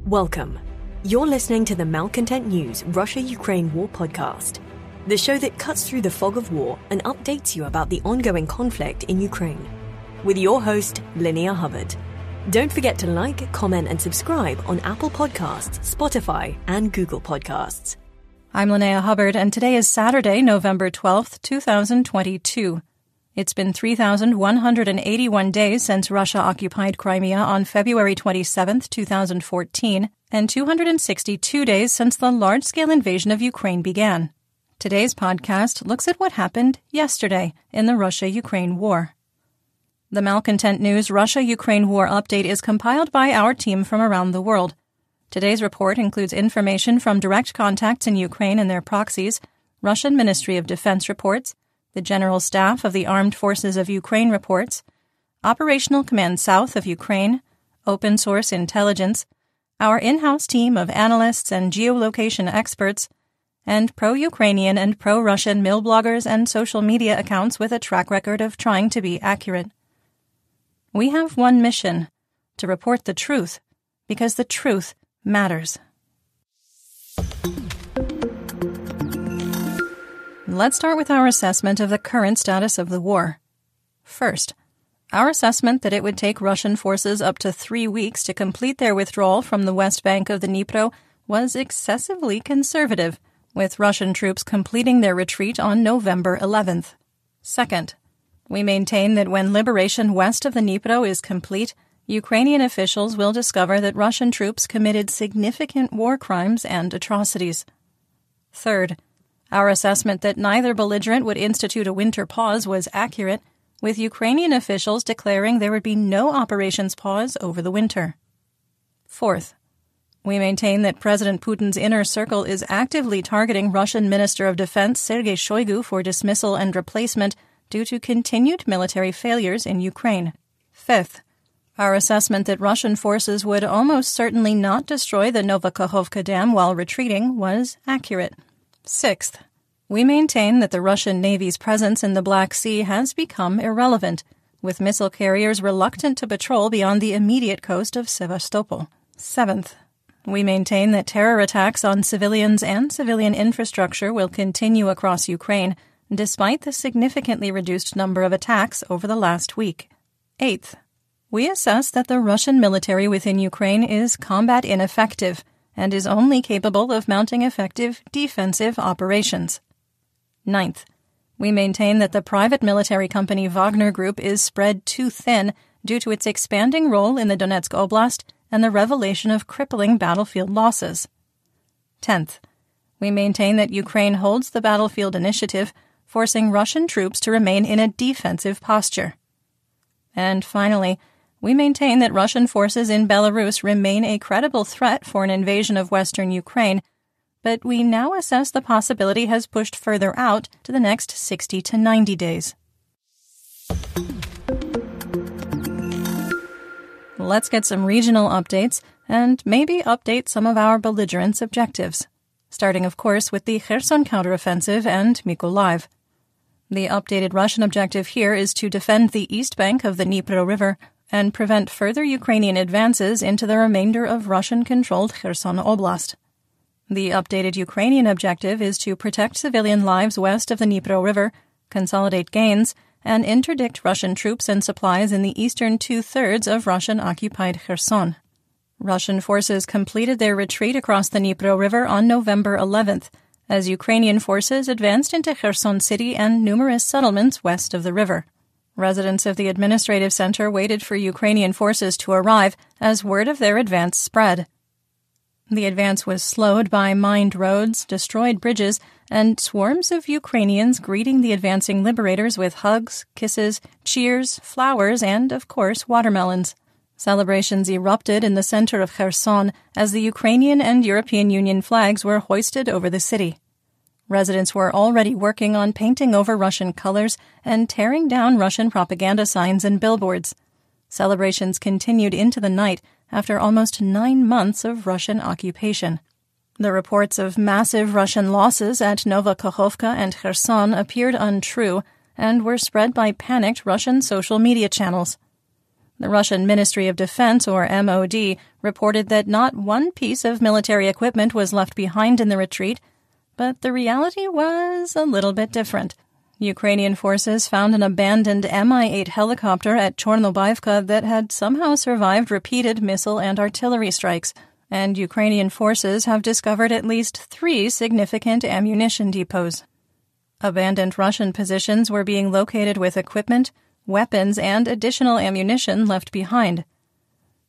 Welcome. You're listening to the Malcontent News Russia-Ukraine War podcast, the show that cuts through the fog of war and updates you about the ongoing conflict in Ukraine. With your host, Linnea Hubbard. Don't forget to like, comment, and subscribe on Apple Podcasts, Spotify, and Google Podcasts. I'm Linnea Hubbard, and today is Saturday, November 12th, 2022. It's been 3,181 days since Russia occupied Crimea on February 27th, 2014, and 262 days since the large-scale invasion of Ukraine began. Today's podcast looks at what happened yesterday in the Russia-Ukraine war. The Malcontent News Russia-Ukraine War update is compiled by our team from around the world. Today's report includes information from direct contacts in Ukraine and their proxies, Russian Ministry of Defense reports, the General Staff of the Armed Forces of Ukraine reports, Operational Command South of Ukraine, open source intelligence, our in-house team of analysts and geolocation experts, and pro-Ukrainian and pro-Russian mill bloggers and social media accounts with a track record of trying to be accurate. We have one mission: to report the truth, because the truth matters. Let's start with our assessment of the current status of the war. First, our assessment that it would take Russian forces up to 3 weeks to complete their withdrawal from the west bank of the Dnipro was excessively conservative, with Russian troops completing their retreat on November 11th. Second, we maintain that when liberation west of the Dnipro is complete, Ukrainian officials will discover that Russian troops committed significant war crimes and atrocities. Third, our assessment that neither belligerent would institute a winter pause was accurate, with Ukrainian officials declaring there would be no operations pause over the winter. Fourth, we maintain that President Putin's inner circle is actively targeting Russian Minister of Defense Sergei Shoigu for dismissal and replacement due to continued military failures in Ukraine. Fifth, our assessment that Russian forces would almost certainly not destroy the Novokakhovka Dam while retreating was accurate. Sixth, we maintain that the Russian Navy's presence in the Black Sea has become irrelevant, with missile carriers reluctant to patrol beyond the immediate coast of Sevastopol. Seventh, we maintain that terror attacks on civilians and civilian infrastructure will continue across Ukraine, despite the significantly reduced number of attacks over the last week. Eighth, we assess that the Russian military within Ukraine is combat ineffective and is only capable of mounting effective defensive operations. Ninth, we maintain that the private military company Wagner Group is spread too thin due to its expanding role in the Donetsk Oblast and the revelation of crippling battlefield losses. 10th, we maintain that Ukraine holds the battlefield initiative, forcing Russian troops to remain in a defensive posture. And finally, we maintain that Russian forces in Belarus remain a credible threat for an invasion of western Ukraine, but we now assess the possibility has pushed further out to the next 60 to 90 days. Let's get some regional updates and maybe update some of our belligerents' objectives, starting, of course, with the Kherson counteroffensive and Mykolaiv. The updated Russian objective here is to defend the east bank of the Dnipro River and prevent further Ukrainian advances into the remainder of Russian-controlled Kherson Oblast. The updated Ukrainian objective is to protect civilian lives west of the Dnipro River, consolidate gains, and interdict Russian troops and supplies in the eastern two-thirds of Russian-occupied Kherson. Russian forces completed their retreat across the Dnipro River on November 11th, as Ukrainian forces advanced into Kherson City and numerous settlements west of the river. Residents of the administrative center waited for Ukrainian forces to arrive as word of their advance spread. The advance was slowed by mined roads, destroyed bridges, and swarms of Ukrainians greeting the advancing liberators with hugs, kisses, cheers, flowers, and, of course, watermelons. Celebrations erupted in the center of Kherson as the Ukrainian and European Union flags were hoisted over the city. Residents were already working on painting over Russian colors and tearing down Russian propaganda signs and billboards. Celebrations continued into the night after almost 9 months of Russian occupation. The reports of massive Russian losses at Novokakhovka and Kherson appeared untrue and were spread by panicked Russian social media channels. The Russian Ministry of Defense, or MOD, reported that not one piece of military equipment was left behind in the retreat, but the reality was a little bit different. Ukrainian forces found an abandoned Mi-8 helicopter at Chornobaivka that had somehow survived repeated missile and artillery strikes, and Ukrainian forces have discovered at least 3 significant ammunition depots. Abandoned Russian positions were being located with equipment, weapons, and additional ammunition left behind.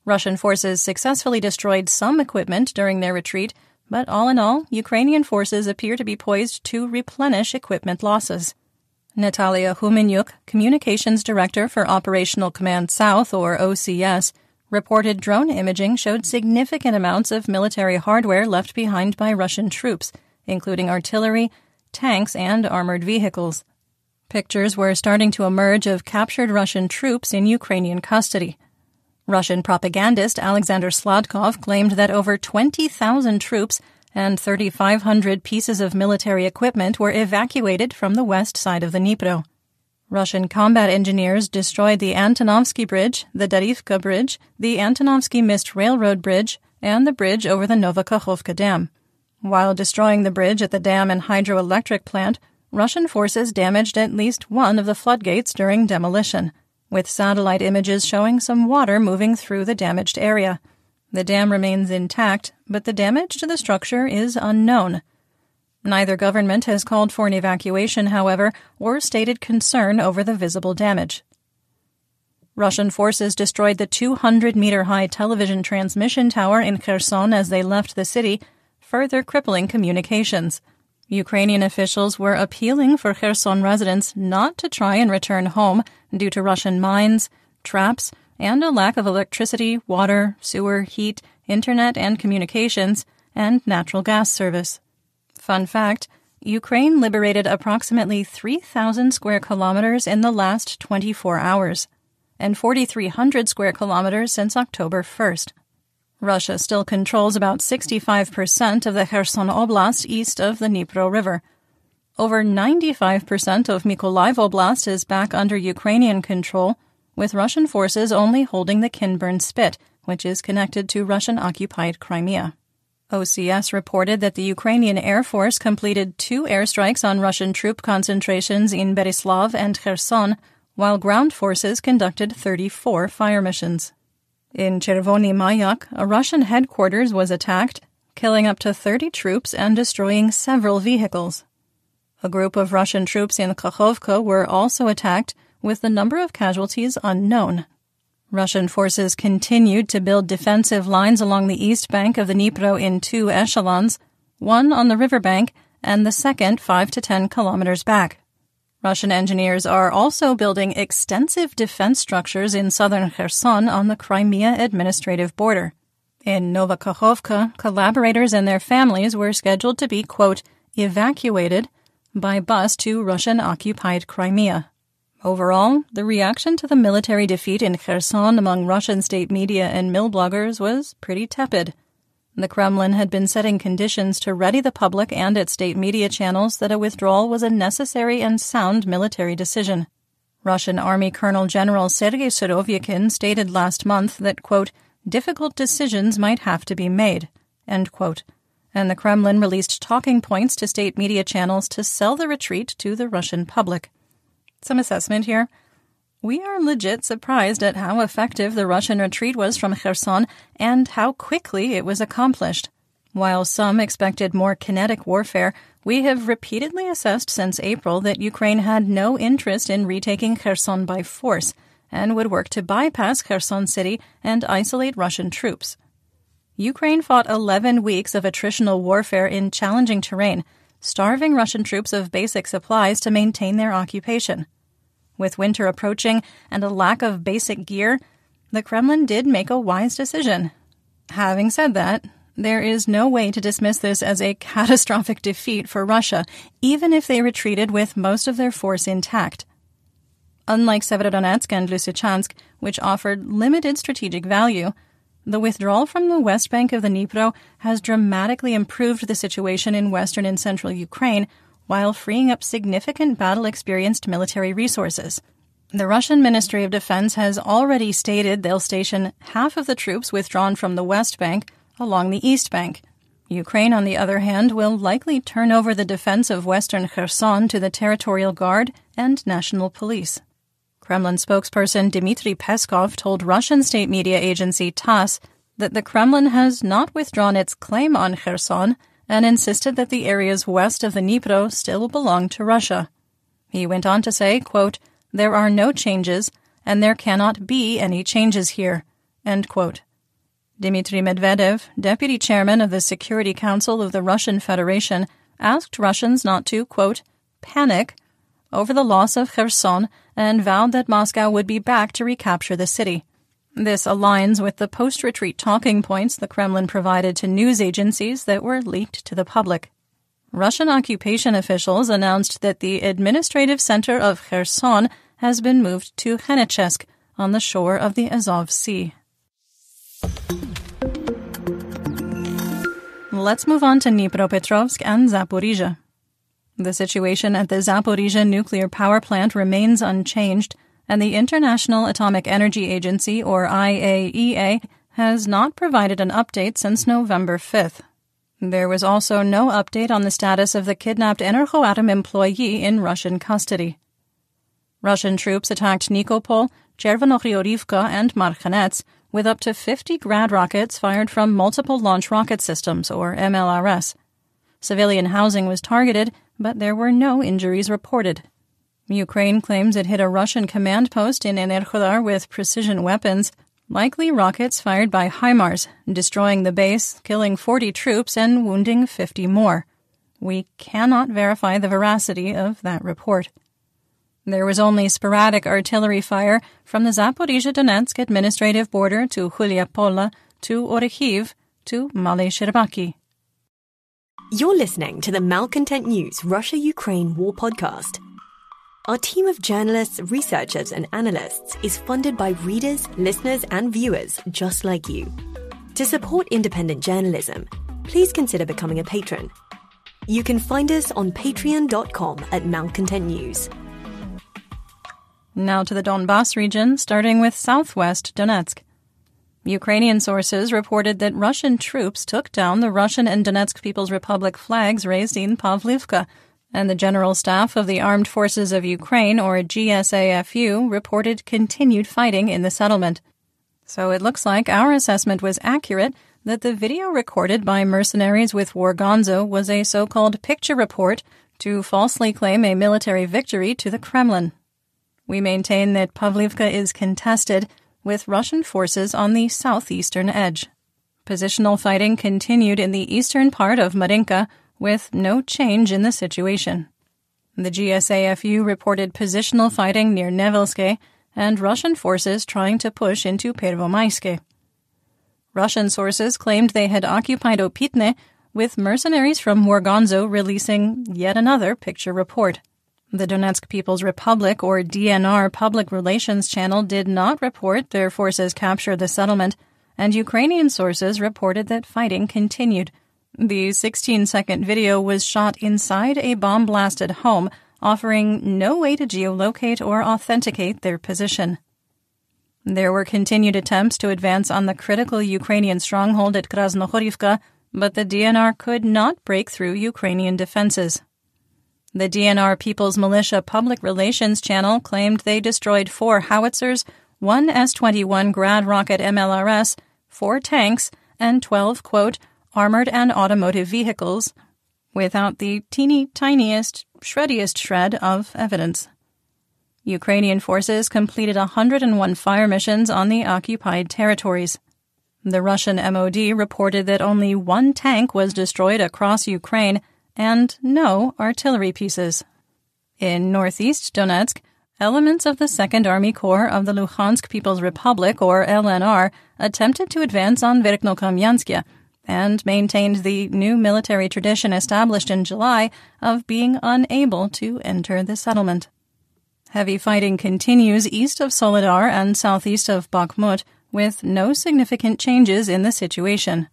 Russian forces successfully destroyed some equipment during their retreat, but all in all, Ukrainian forces appear to be poised to replenish equipment losses. Natalia Humenyuk, Communications Director for Operational Command South, or OCS, reported drone imaging showed significant amounts of military hardware left behind by Russian troops, including artillery, tanks, and armored vehicles. Pictures were starting to emerge of captured Russian troops in Ukrainian custody. Russian propagandist Alexander Sladkov claimed that over 20,000 troops and 3,500 pieces of military equipment were evacuated from the west side of the Dnipro. Russian combat engineers destroyed the Antonovsky Bridge, the Darivka Bridge, the Antonovsky Mist Railroad Bridge, and the bridge over the Novokakhovka Dam. While destroying the bridge at the dam and hydroelectric plant, Russian forces damaged at least one of the floodgates during demolition, with satellite images showing some water moving through the damaged area. The dam remains intact, but the damage to the structure is unknown. Neither government has called for an evacuation, however, or stated concern over the visible damage. Russian forces destroyed the 200-meter-high television transmission tower in Kherson as they left the city, further crippling communications. Ukrainian officials were appealing for Kherson residents not to try and return home due to Russian mines, traps, and a lack of electricity, water, sewer, heat, internet and communications, and natural gas service. Fun fact, Ukraine liberated approximately 3,000 square kilometers in the last 24 hours, and 4,300 square kilometers since October 1st. Russia still controls about 65% of the Kherson Oblast east of the Dnipro River. Over 95% of Mykolaiv Oblast is back under Ukrainian control, with Russian forces only holding the Kinburn Spit, which is connected to Russian-occupied Crimea. OCS reported that the Ukrainian Air Force completed 2 airstrikes on Russian troop concentrations in Berislav and Kherson, while ground forces conducted 34 fire missions. In Chervony Mayak, a Russian headquarters was attacked, killing up to 30 troops and destroying several vehicles. A group of Russian troops in Kakhovka were also attacked, with the number of casualties unknown. Russian forces continued to build defensive lines along the east bank of the Dnipro in 2 echelons, one on the riverbank and the second 5 to 10 kilometers back. Russian engineers are also building extensive defense structures in southern Kherson on the Crimea administrative border. In Novokakhovka, collaborators and their families were scheduled to be, quote, evacuated by bus to Russian-occupied Crimea. Overall, the reaction to the military defeat in Kherson among Russian state media and mill bloggers was pretty tepid. The Kremlin had been setting conditions to ready the public and its state media channels that a withdrawal was a necessary and sound military decision. Russian Army Colonel General Sergei Surovikin stated last month that, quote, difficult decisions might have to be made, end quote, and the Kremlin released talking points to state media channels to sell the retreat to the Russian public. Some assessment here. We are legit surprised at how effective the Russian retreat was from Kherson and how quickly it was accomplished. While some expected more kinetic warfare, we have repeatedly assessed since April that Ukraine had no interest in retaking Kherson by force and would work to bypass Kherson city and isolate Russian troops. Ukraine fought 11 weeks of attritional warfare in challenging terrain, starving Russian troops of basic supplies to maintain their occupation. With winter approaching and a lack of basic gear, the Kremlin did make a wise decision. Having said that, there is no way to dismiss this as a catastrophic defeat for Russia, even if they retreated with most of their force intact. Unlike Severodonetsk and Lysychansk, which offered limited strategic value, the withdrawal from the west bank of the Dnipro has dramatically improved the situation in western and central Ukraine, while freeing up significant battle-experienced military resources. The Russian Ministry of Defense has already stated they'll station half of the troops withdrawn from the West Bank along the East Bank. Ukraine, on the other hand, will likely turn over the defense of western Kherson to the Territorial Guard and National Police. Kremlin spokesperson Dmitry Peskov told Russian state media agency TASS that the Kremlin has not withdrawn its claim on Kherson and insisted that the areas west of the Dnipro still belong to Russia. He went on to say, quote, "There are no changes, and there cannot be any changes here," end quote. Dmitry Medvedev, deputy chairman of the Security Council of the Russian Federation, asked Russians not to, quote, "panic" over the loss of Kherson and vowed that Moscow would be back to recapture the city. This aligns with the post-retreat talking points the Kremlin provided to news agencies that were leaked to the public. Russian occupation officials announced that the administrative center of Kherson has been moved to Khenetchesk on the shore of the Azov Sea. Let's move on to Dnipropetrovsk and Zaporizhzhia. The situation at the Zaporizhzhia nuclear power plant remains unchanged, and the International Atomic Energy Agency, or IAEA, has not provided an update since November 5th. There was also no update on the status of the kidnapped Energoatom employee in Russian custody. Russian troops attacked Nikopol, Chervonohriorivka, and Marhanets with up to 50 Grad rockets fired from multiple launch rocket systems, or MLRS. Civilian housing was targeted, but there were no injuries reported. Ukraine claims it hit a Russian command post in Enerhodar with precision weapons, likely rockets fired by HIMARS, destroying the base, killing 40 troops and wounding 50 more. We cannot verify the veracity of that report. There was only sporadic artillery fire from the Zaporizhzhia-Donetsk administrative border to Huliapola, to Orekhiv, to Malé Sherbaki. You're listening to the Malcontent News Russia-Ukraine War Podcast. Our team of journalists, researchers, and analysts is funded by readers, listeners, and viewers just like you. To support independent journalism, please consider becoming a patron. You can find us on patreon.com/Malcontent News. Now to the Donbas region, starting with southwest Donetsk. Ukrainian sources reported that Russian troops took down the Russian and Donetsk People's Republic flags raised in Pavlivka, and the General Staff of the Armed Forces of Ukraine, or GSAFU, reported continued fighting in the settlement. So it looks like our assessment was accurate, that the video recorded by mercenaries with War Gonzo was a so-called picture report to falsely claim a military victory to the Kremlin. We maintain that Pavlivka is contested, with Russian forces on the southeastern edge. Positional fighting continued in the eastern part of Marinka, with no change in the situation. The GSAFU reported positional fighting near Nevelske and Russian forces trying to push into Pervomaiske. Russian sources claimed they had occupied Opitne, with mercenaries from War Gonzo releasing yet another picture report. The Donetsk People's Republic, or DNR, public relations channel did not report their forces captured the settlement, and Ukrainian sources reported that fighting continued. The 16-second video was shot inside a bomb-blasted home, offering no way to geolocate or authenticate their position. There were continued attempts to advance on the critical Ukrainian stronghold at Krasnohorivka, but the DNR could not break through Ukrainian defenses. The DNR People's Militia Public Relations Channel claimed they destroyed 4 howitzers, 1 S-21 Grad rocket MLRS, 4 tanks, and 12, quote, armored and automotive vehicles, without the teeny-tiniest, shreddiest shred of evidence. Ukrainian forces completed 101 fire missions on the occupied territories. The Russian MOD reported that only 1 tank was destroyed across Ukraine, and no artillery pieces. In northeast Donetsk, elements of the 2nd Army Corps of the Luhansk People's Republic, or LNR, attempted to advance on Verkhnokamianskaya and maintained the new military tradition established in July of being unable to enter the settlement. Heavy fighting continues east of Soledar and southeast of Bakhmut, with no significant changes in the situation.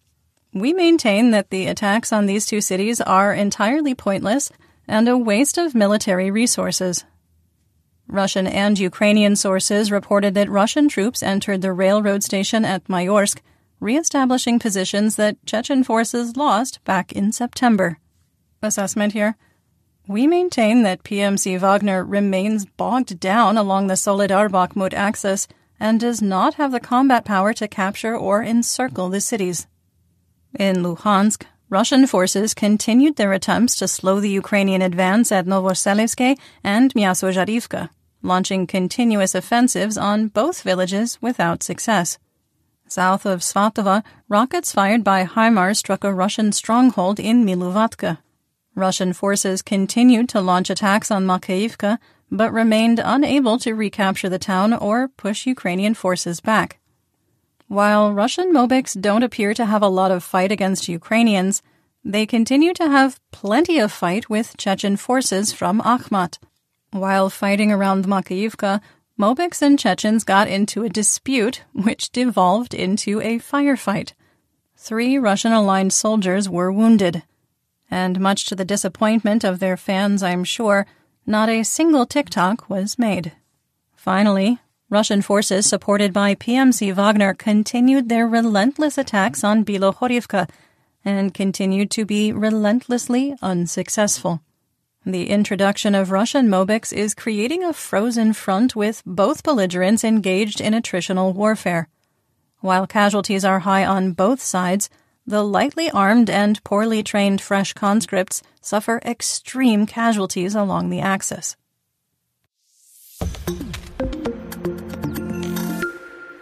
We maintain that the attacks on these 2 cities are entirely pointless and a waste of military resources. Russian and Ukrainian sources reported that Russian troops entered the railroad station at Mayorsk, re-establishing positions that Chechen forces lost back in September. Assessment here. We maintain that PMC Wagner remains bogged down along the Soledar-Bakhmut axis and does not have the combat power to capture or encircle the cities. In Luhansk, Russian forces continued their attempts to slow the Ukrainian advance at Novoselivske and Myasozharivka, launching continuous offensives on both villages without success. South of Svatova, rockets fired by HIMARS struck a Russian stronghold in Miluvatka. Russian forces continued to launch attacks on Makeyivka, but remained unable to recapture the town or push Ukrainian forces back. While Russian Mobiks don't appear to have a lot of fight against Ukrainians, they continue to have plenty of fight with Chechen forces from Akhmat. While fighting around Makeyivka, Mobiks and Chechens got into a dispute, which devolved into a firefight. 3 Russian-aligned soldiers were wounded. And much to the disappointment of their fans, I'm sure, not a single TikTok was made. Finally, Russian forces supported by PMC Wagner continued their relentless attacks on Bilohorivka and continued to be relentlessly unsuccessful. The introduction of Russian Mobiks is creating a frozen front with both belligerents engaged in attritional warfare. While casualties are high on both sides, the lightly armed and poorly trained fresh conscripts suffer extreme casualties along the axis.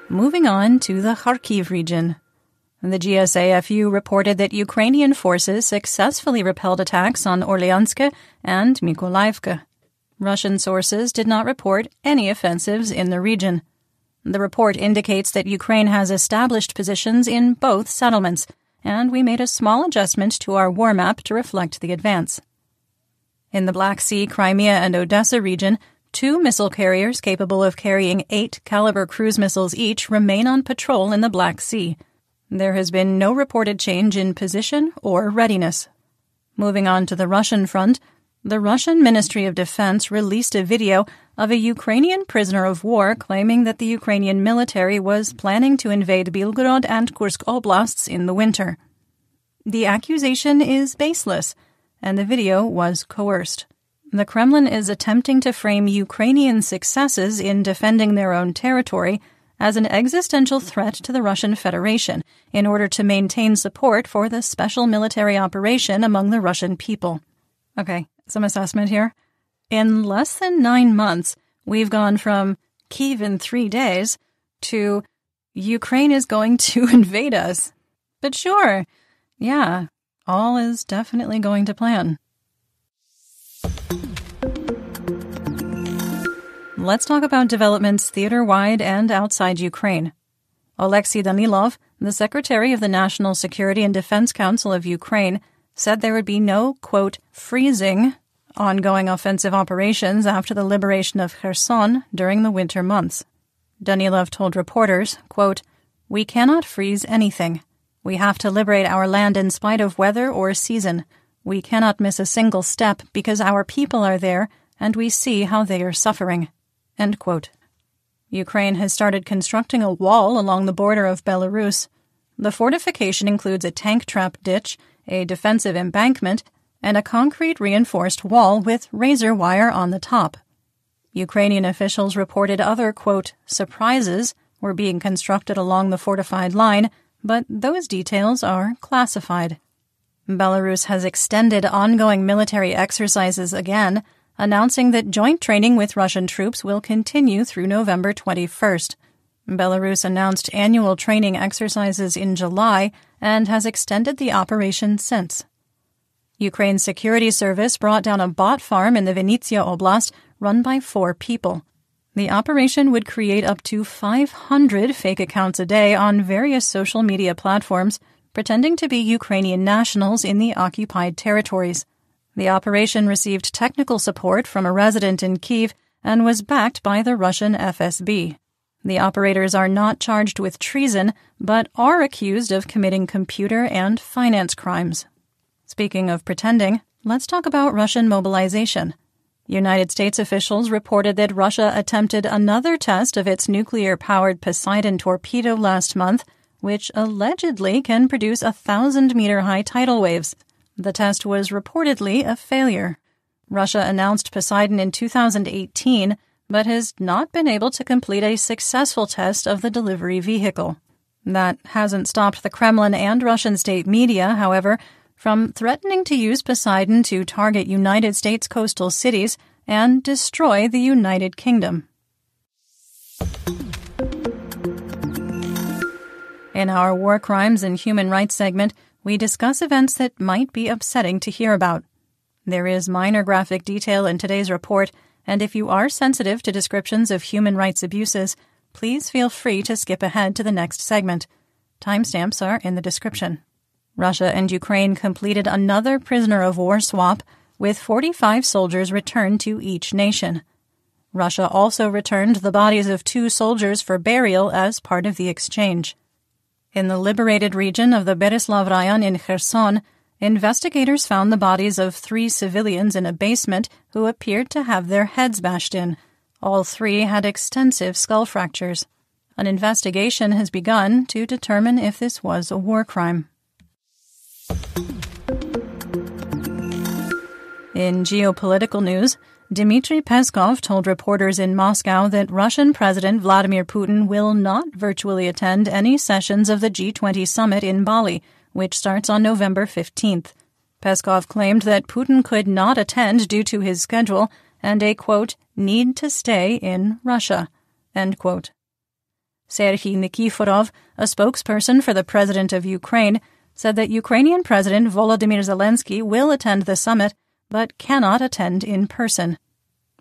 Moving on to the Kharkiv region. The GSAFU reported that Ukrainian forces successfully repelled attacks on Orlyansk and Mykolaiv. Russian sources did not report any offensives in the region. The report indicates that Ukraine has established positions in both settlements, and we made a small adjustment to our war map to reflect the advance. In the Black Sea, Crimea, and Odessa region, 2 missile carriers capable of carrying 8-caliber cruise missiles each remain on patrol in the Black Sea. There has been no reported change in position or readiness. Moving on to the Russian front, the Russian Ministry of Defense released a video of a Ukrainian prisoner of war claiming that the Ukrainian military was planning to invade Belgorod and Kursk oblasts in the winter. The accusation is baseless, and the video was coerced. The Kremlin is attempting to frame Ukrainian successes in defending their own territory as an existential threat to the Russian Federation in order to maintain support for the special military operation among the Russian people. Okay, some assessment here. In less than 9 months, we've gone from Kyiv in 3 days to Ukraine is going to invade us. But sure, yeah, all is definitely going to plan. Let's talk about developments theater-wide and outside Ukraine. Alexei Danilov, the Secretary of the National Security and Defense Council of Ukraine, said there would be no, quote, freezing ongoing offensive operations after the liberation of Kherson during the winter months. Danilov told reporters, quote, "We cannot freeze anything. We have to liberate our land in spite of weather or season. We cannot miss a single step because our people are there and we see how they are suffering." End quote. Ukraine has started constructing a wall along the border of Belarus. The fortification includes a tank trap ditch, a defensive embankment, and a concrete reinforced wall with razor wire on the top. Ukrainian officials reported other, quote, surprises were being constructed along the fortified line, but those details are classified. Belarus has extended ongoing military exercises again, announcing that joint training with Russian troops will continue through November 21st. Belarus announced annual training exercises in July and has extended the operation since. Ukraine's security service brought down a bot farm in the Vinnytsia Oblast run by 4 people. The operation would create up to 500 fake accounts a day on various social media platforms, pretending to be Ukrainian nationals in the occupied territories. The operation received technical support from a resident in Kyiv and was backed by the Russian FSB. The operators are not charged with treason, but are accused of committing computer and finance crimes. Speaking of pretending, let's talk about Russian mobilization. United States officials reported that Russia attempted another test of its nuclear-powered Poseidon torpedo last month, which allegedly can produce 1,000-meter-high tidal waves. The test was reportedly a failure. Russia announced Poseidon in 2018, but has not been able to complete a successful test of the delivery vehicle. That hasn't stopped the Kremlin and Russian state media, however, from threatening to use Poseidon to target United States coastal cities and destroy the United Kingdom. In our War Crimes and Human Rights segment, we discuss events that might be upsetting to hear about. There is minor graphic detail in today's report, and if you are sensitive to descriptions of human rights abuses, please feel free to skip ahead to the next segment. Timestamps are in the description. Russia and Ukraine completed another prisoner of war swap, with 45 soldiers returned to each nation. Russia also returned the bodies of 2 soldiers for burial as part of the exchange. In the liberated region of the Bereslav Rayon in Kherson, investigators found the bodies of 3 civilians in a basement who appeared to have their heads bashed in. All 3 had extensive skull fractures. An investigation has begun to determine if this was a war crime. In geopolitical news, Dmitry Peskov told reporters in Moscow that Russian President Vladimir Putin will not virtually attend any sessions of the G20 summit in Bali, which starts on November 15th. Peskov claimed that Putin could not attend due to his schedule and a, quote, need to stay in Russia, end quote. Serhiy Nikiforov, a spokesperson for the president of Ukraine, said that Ukrainian President Volodymyr Zelensky will attend the summit, but cannot attend in person.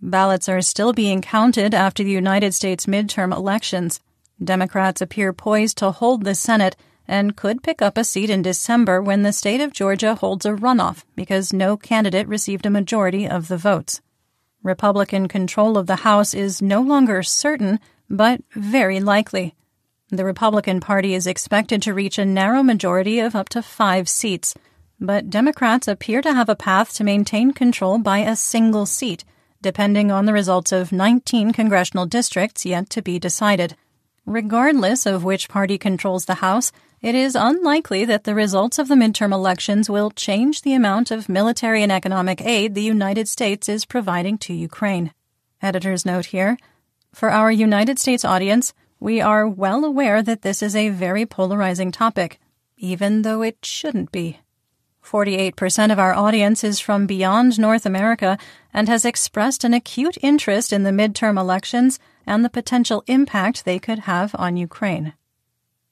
Ballots are still being counted after the United States midterm elections. Democrats appear poised to hold the Senate and could pick up a seat in December when the state of Georgia holds a runoff because no candidate received a majority of the votes. Republican control of the House is no longer certain, but very likely. The Republican Party is expected to reach a narrow majority of up to 5 seats, but Democrats appear to have a path to maintain control by a single seat, depending on the results of 19 congressional districts yet to be decided. Regardless of which party controls the House, it is unlikely that the results of the midterm elections will change the amount of military and economic aid the United States is providing to Ukraine. Editor's note here. For our United States audience, we are well aware that this is a very polarizing topic, even though it shouldn't be. 48% of our audience is from beyond North America and has expressed an acute interest in the midterm elections and the potential impact they could have on Ukraine.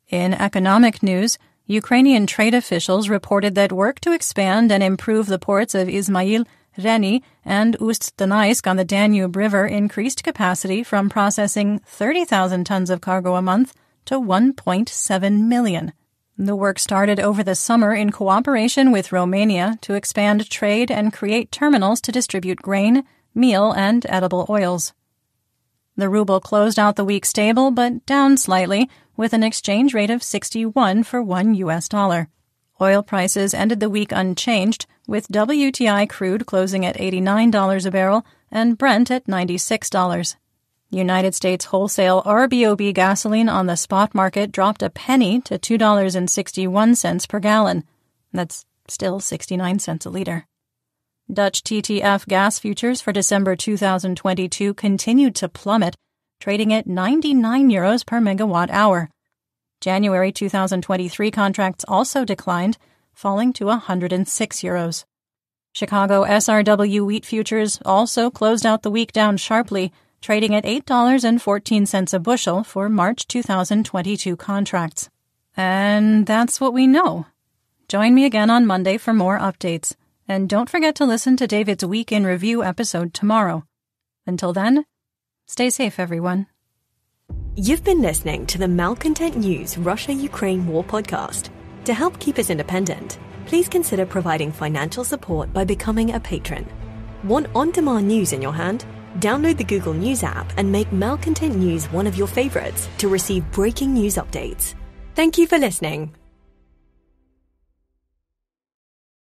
In economic news, Ukrainian trade officials reported that work to expand and improve the ports of Izmail, Reni, and Ust-Danaisk on the Danube River increased capacity from processing 30,000 tons of cargo a month to 1.7 million. The work started over the summer in cooperation with Romania to expand trade and create terminals to distribute grain, meal, and edible oils. The ruble closed out the week stable but down slightly, with an exchange rate of 61 for $1. Oil prices ended the week unchanged, with WTI crude closing at $89 a barrel and Brent at $96. United States wholesale RBOB gasoline on the spot market dropped a penny to $2.61 per gallon. That's still 69 cents a liter. Dutch TTF gas futures for December 2022 continued to plummet, trading at 99 euros per megawatt hour. January 2023 contracts also declined, falling to 106 euros. Chicago SRW wheat futures also closed out the week down sharply, trading at $8.14 a bushel for March 2022 contracts. And that's what we know. Join me again on Monday for more updates. And don't forget to listen to David's Week in Review episode tomorrow. Until then, stay safe, everyone. You've been listening to the Malcontent News Russia-Ukraine War podcast. To help keep us independent, please consider providing financial support by becoming a patron. Want on-demand news in your hand? Download the Google News app and make Malcontent News one of your favorites to receive breaking news updates. Thank you for listening.